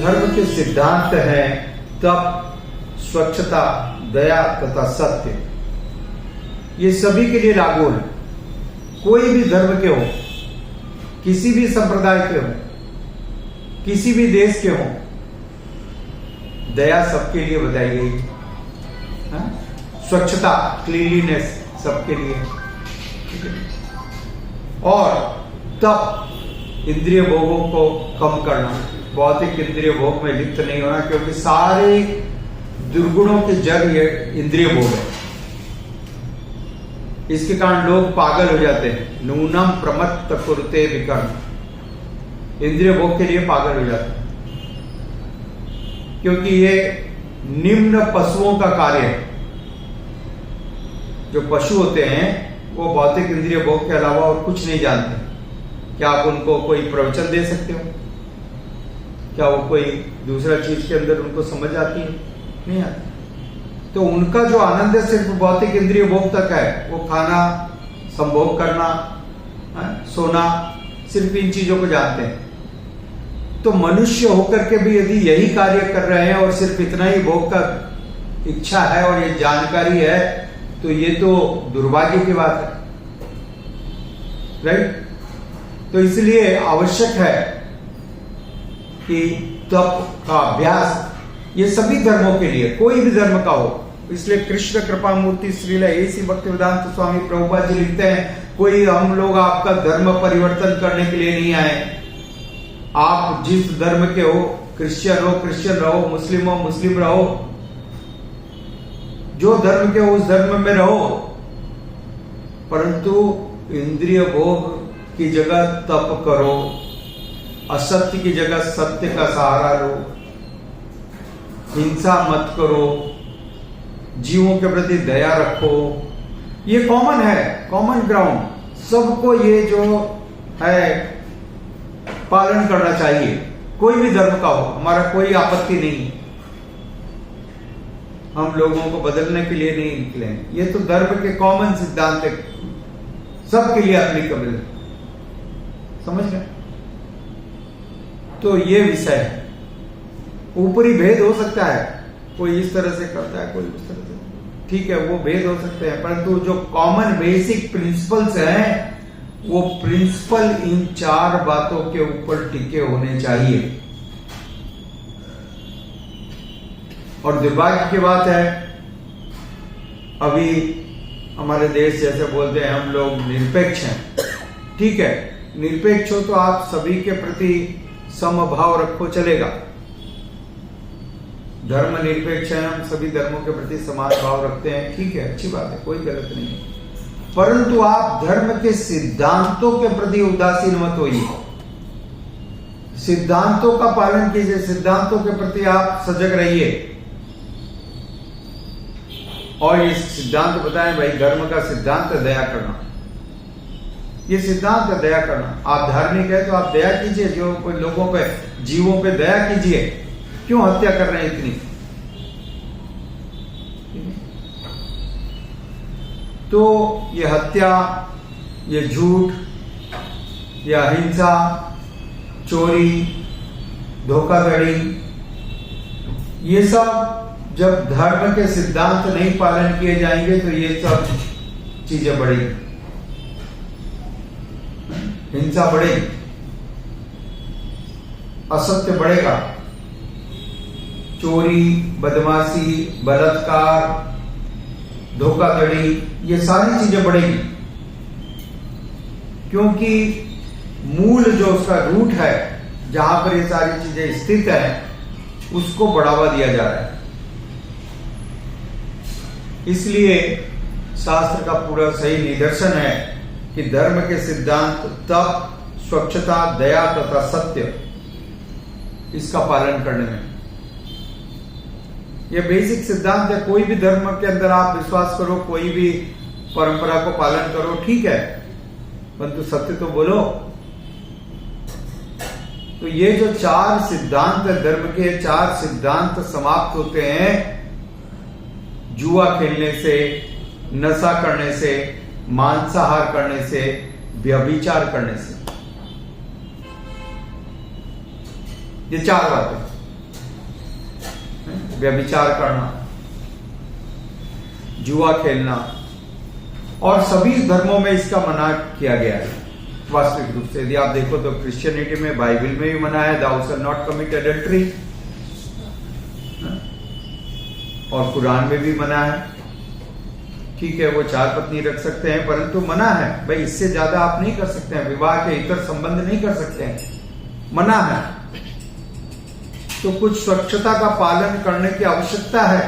धर्म के सिद्धांत हैं तप, स्वच्छता, दया तथा सत्य। ये सभी के लिए लागू है। कोई भी धर्म के हो, किसी भी संप्रदाय के हो, किसी भी देश के हो, दया सबके लिए बताई गई है। स्वच्छता, क्लीनलीनेस सबके लिए, और तप, इंद्रिय भोगों को कम करना, भौतिक इंद्रिय भोग में लिप्त नहीं होना, क्योंकि सारे दुर्गुणों के जड़ ये इंद्रिय भोग है। इसके कारण लोग पागल हो जाते हैं। नूनम प्रमत्त कुरुते विकर्म, इंद्रिय भोग के लिए पागल हो जाते हैं, क्योंकि ये निम्न पशुओं का कार्य है। जो पशु होते हैं वो भौतिक इंद्रिय भोग के अलावा और कुछ नहीं जानते। क्या आप उनको कोई प्रवचन दे सकते हो? क्या वो कोई दूसरा चीज के अंदर उनको समझ आती है? नहीं आती। तो उनका जो आनंद है सिर्फ भौतिक इंद्रिय भोग तक है। वो खाना, संभोग करना, सोना, सिर्फ इन चीजों को जानते हैं। तो मनुष्य होकर के भी यदि यही कार्य कर रहे हैं और सिर्फ इतना ही भोग का इच्छा है और ये जानकारी है, तो ये तो दुर्भाग्य की बात है, राइट? तो इसलिए आवश्यक है कि तप का अभ्यास ये सभी धर्मों के लिए, कोई भी धर्म का हो। इसलिए कृष्ण कृपा मूर्ति श्रील ऐसी भक्तिवेदांत स्वामी प्रभुपाद जी लिखते हैं, कोई हम लोग आपका धर्म परिवर्तन करने के लिए नहीं आए। आप जिस धर्म के हो, क्रिश्चियन हो क्रिश्चियन रहो, मुस्लिम हो मुस्लिम रहो, जो धर्म के हो उस धर्म में रहो, परंतु इंद्रिय भोग की जगह तप करो, असत्य की जगह सत्य का सहारा लो, हिंसा मत करो, जीवों के प्रति दया रखो। ये कॉमन है, कॉमन ग्राउंड, सबको ये जो है पालन करना चाहिए। कोई भी धर्म का हो, हमारा कोई आपत्ति नहीं। हम लोगों को बदलने के लिए नहीं निकले। ये तो धर्म के कॉमन सिद्धांत है, सबके लिए एप्लीकेबल है। समझ गए? तो ये विषय है। ऊपरी भेद हो सकता है, कोई इस तरह से करता है, कोई उस तरह से, ठीक है, वो भेद हो सकते हैं, परंतु जो कॉमन बेसिक प्रिंसिपल्स हैं, वो प्रिंसिपल इन चार बातों के ऊपर टिके होने चाहिए। और दुर्भाग्य की बात है, अभी हमारे देश जैसे बोलते हैं हम लोग निरपेक्ष हैं। ठीक है, निरपेक्ष हो तो आप सभी के प्रति समभाव रखो, चलेगा। धर्म निरपेक्ष है, हम सभी धर्मों के प्रति समान भाव रखते हैं, ठीक है, अच्छी बात है, कोई गलत नहीं है। परंतु आप धर्म के सिद्धांतों के प्रति उदासीन मत होइए। सिद्धांतों का पालन कीजिए, सिद्धांतों के प्रति आप सजग रहिए। और ये सिद्धांत बताएं भाई, धर्म का सिद्धांत है दया करना। ये सिद्धांत है दया करना। आप धार्मिक है तो आप दया कीजिए, जो कोई लोगों पे, जीवों पे दया कीजिए। क्यों हत्या कर रहे हैं इतनी? तो ये हत्या, ये झूठ, ये अहिंसा, चोरी, धोखाधड़ी, ये सब जब धर्म के सिद्धांत नहीं पालन किए जाएंगे तो ये सब चीजें बढ़ेगी, हिंसा बढ़ेगी, असत्य बढ़ेगा, चोरी, बदमाशी, बलात्कार, धोखाधड़ी, ये सारी चीजें बढ़ेगी। क्योंकि मूल जो उसका रूट है, जहां पर ये सारी चीजें स्थित हैं, उसको बढ़ावा दिया जा रहा है। इसलिए शास्त्र का पूरा सही निदर्शन है कि धर्म के सिद्धांत तप, स्वच्छता, दया तथा सत्य, इसका पालन करने में, ये बेसिक सिद्धांत है। कोई भी धर्म के अंदर आप विश्वास करो, कोई भी परंपरा को पालन करो, ठीक है, परंतु सत्य तो बोलो। तो ये जो चार सिद्धांत है धर्म के, चार सिद्धांत समाप्त होते हैं जुआ खेलने से, नशा करने से, मांसाहार करने से, व्यभिचार करने से। ये चार बातें, व्यभिचार करना, जुआ खेलना, और सभी धर्मों में इसका मना किया गया है वास्तविक रूप से। यदि आप देखो तो क्रिश्चियनिटी में, बाइबल में भी मना है, thou shalt not commit adultery, और कुरान में भी मना है। ठीक है, वो 4 पत्नी रख सकते हैं, परंतु मना है भाई, इससे ज्यादा आप नहीं कर सकते हैं, विवाह के इतर संबंध नहीं कर सकते हैं, मना है। तो कुछ स्वच्छता का पालन करने की आवश्यकता है,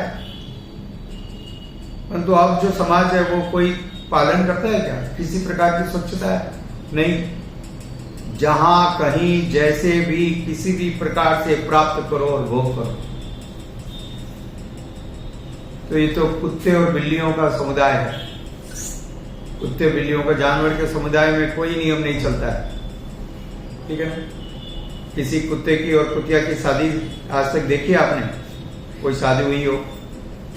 परंतु अब जो समाज है वो कोई पालन करता है क्या? किसी प्रकार की स्वच्छता है? नहीं। जहां कहीं जैसे भी किसी भी प्रकार से प्राप्त करो और भोग करो। तो ये तो कुत्ते और बिल्लियों का समुदाय है। कुत्ते बिल्लियों का, जानवर के समुदाय में कोई नियम नहीं चलता है, ठीक है ना। किसी कुत्ते की और कुतिया की शादी आज तक देखी आपने? कोई शादी हुई हो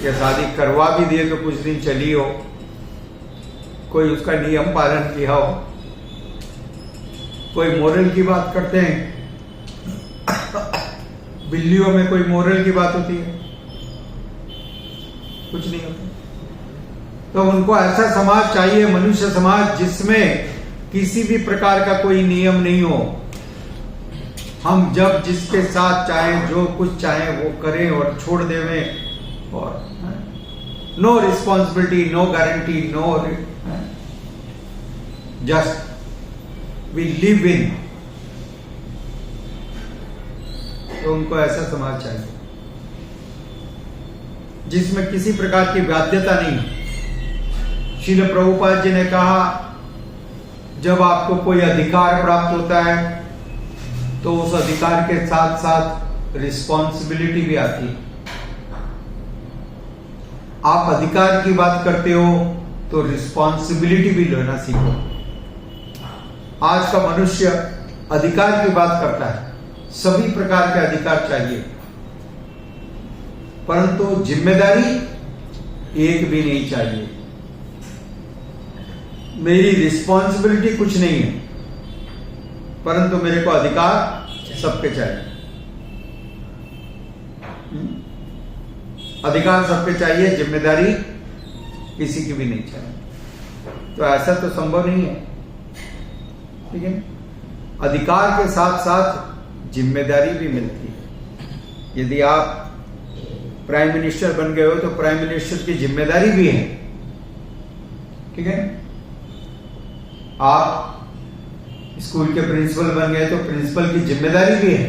या शादी करवा भी दिए तो कुछ दिन चली हो, कोई उसका नियम पालन किया हो? कोई मोरल की बात करते हैं? बिल्लियों में कोई मोरल की बात होती है? कुछ नहीं होता। तो उनको ऐसा समाज चाहिए, मनुष्य समाज, जिसमें किसी भी प्रकार का कोई नियम नहीं हो। हम जब जिसके साथ चाहें, जो कुछ चाहें वो करें और छोड़ देवें, और no responsibility, no guarantee, no, just we live in. तो उनको ऐसा समाज चाहिए जिसमें किसी प्रकार की बाध्यता नहीं। श्रील प्रभुपाद जी ने कहा, जब आपको कोई अधिकार प्राप्त होता है तो उस अधिकार के साथ साथ रिस्पॉन्सिबिलिटी भी आती है। आप अधिकार की बात करते हो तो रिस्पॉन्सिबिलिटी भी लेना सीखो। आज का मनुष्य अधिकार की बात करता है, सभी प्रकार के अधिकार चाहिए, परंतु जिम्मेदारी एक भी नहीं चाहिए। मेरी रिस्पॉन्सिबिलिटी कुछ नहीं है, परंतु मेरे को अधिकार सबके चाहिए। अधिकार सबके चाहिए, जिम्मेदारी किसी की भी नहीं चाहिए। तो ऐसा तो संभव नहीं है, ठीक है। अधिकार के साथ साथ जिम्मेदारी भी मिलती है। यदि आप प्राइम मिनिस्टर बन गए हो तो प्राइम मिनिस्टर की जिम्मेदारी भी है, ठीक है। आप स्कूल के प्रिंसिपल बन गए तो प्रिंसिपल की जिम्मेदारी भी है।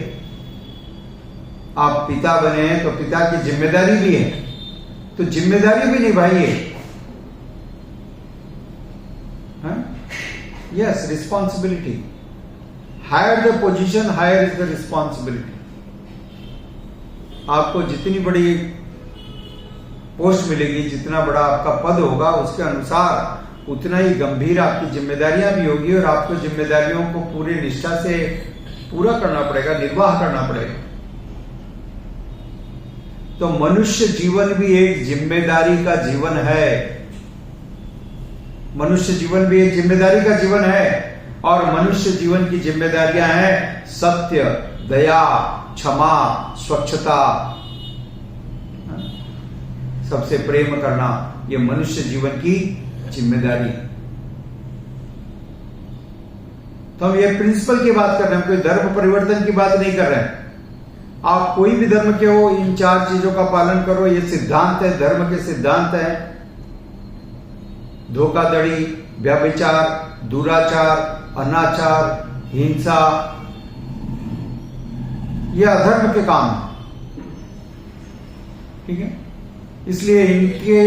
आप पिता बने हैं तो पिता की जिम्मेदारी भी है। तो जिम्मेदारी भी निभाइए। Yes, responsibility. Higher the position, higher is the responsibility. आपको जितनी बड़ी पोस्ट मिलेगी, जितना बड़ा आपका पद होगा, उसके अनुसार उतना ही गंभीर आपकी जिम्मेदारियां भी होगी, और आपको जिम्मेदारियों को पूरी निष्ठा से पूरा करना पड़ेगा, निर्वाह करना पड़ेगा। तो मनुष्य जीवन भी एक जिम्मेदारी का जीवन है। मनुष्य जीवन भी एक जिम्मेदारी का जीवन है, और मनुष्य जीवन की जिम्मेदारियां हैं सत्य, दया, क्षमा, स्वच्छता, सबसे प्रेम करना। यह मनुष्य जीवन की जिम्मेदारी। तो हम ये प्रिंसिपल की बात कर रहे हैं, कोई धर्म परिवर्तन की बात नहीं कर रहे हैं। आप कोई भी धर्म के हो, इन 4 चीजों का पालन करो। ये सिद्धांत है, धर्म के सिद्धांत है। धोखाधड़ी, व्यभिचार, दुराचार, अनाचार, हिंसा, ये अधर्म के काम है, ठीक है। इसलिए इनके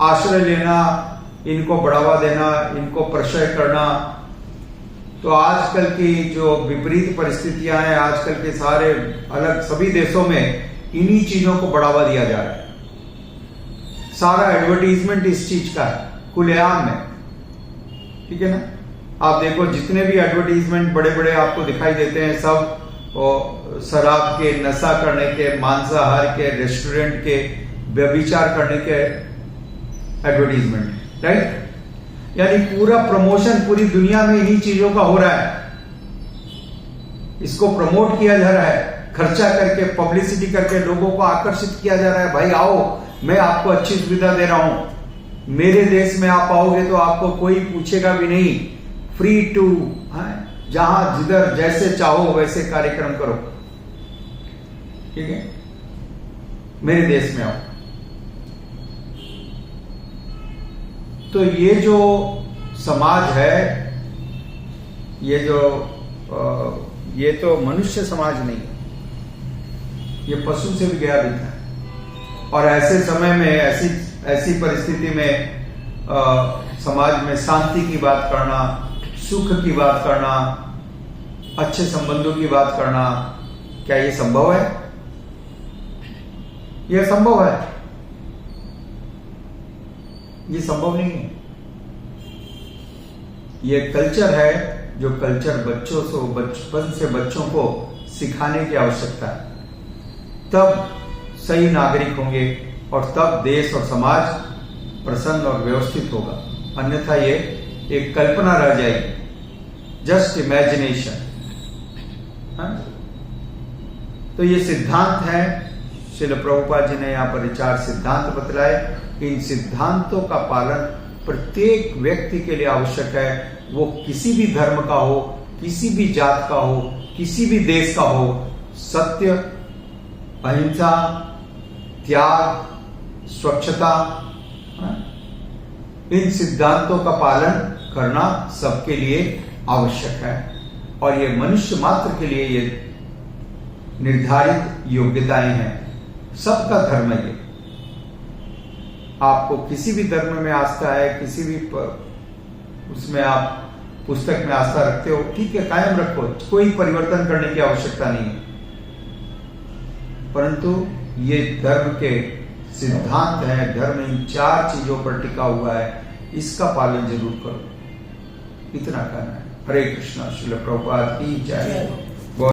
आश्रय लेना, इनको बढ़ावा देना, इनको प्रशय करना, तो आजकल की जो विपरीत परिस्थितियां हैं, आजकल के सारे अलग सभी देशों में इन्हीं चीजों को बढ़ावा दिया जा रहा है। सारा एडवर्टीजमेंट इस चीज का है, खुलेआम में, ठीक है ना। आप देखो, जितने भी एडवर्टीजमेंट बड़े बड़े आपको दिखाई देते हैं, सब शराब के, नशा करने के, मांसाहार के, रेस्टोरेंट के, व्यभिचार करने के एडवर्टीजमेंट, राइट। यानी पूरा प्रमोशन पूरी दुनिया में इन्हीं चीजों का हो रहा है। इसको प्रमोट किया जा रहा है, खर्चा करके, पब्लिसिटी करके लोगों को आकर्षित किया जा रहा है। भाई आओ, मैं आपको अच्छी सुविधा दे रहा हूं, मेरे देश में आप आओगे तो आपको कोई पूछेगा भी नहीं, फ्री टू, जहां जिधर जैसे चाहो वैसे कार्यक्रम करो, ठीक है, मेरे देश में आओ। तो ये जो समाज है, ये तो मनुष्य समाज नहीं, ये पशु से भी गया भी था। और ऐसे समय में, ऐसी परिस्थिति में समाज में शांति की बात करना, सुख की बात करना, अच्छे संबंधों की बात करना, क्या ये संभव है? यह संभव है? ये संभव नहीं है। ये कल्चर है, जो कल्चर बचपन से बच्चों को सिखाने की आवश्यकता है, तब सही नागरिक होंगे और तब देश और समाज प्रसन्न और व्यवस्थित होगा। अन्यथा ये एक कल्पना रह जाएगी, जस्ट इमेजिनेशन। तो ये सिद्धांत है, श्रील प्रभुपाद जी ने यहाँ पर 4 सिद्धांत बतलाए। इन सिद्धांतों का पालन प्रत्येक व्यक्ति के लिए आवश्यक है, वो किसी भी धर्म का हो, किसी भी जात का हो, किसी भी देश का हो। सत्य, अहिंसा, त्याग, स्वच्छता, इन सिद्धांतों का पालन करना सबके लिए आवश्यक है। और ये मनुष्य मात्र के लिए ये निर्धारित योग्यताएं हैं। सबका धर्म है ये। आपको किसी भी धर्म में आस्था है, किसी भी उसमें आप पुस्तक में आस्था रखते हो, ठीक है, कायम रखो, कोई परिवर्तन करने की आवश्यकता नहीं है। परंतु ये धर्म के सिद्धांत है, धर्म इन 4 चीजों पर टिका हुआ है, इसका पालन जरूर करो। इतना करना है। हरे कृष्णा। श्रील प्रभुपाद की जय।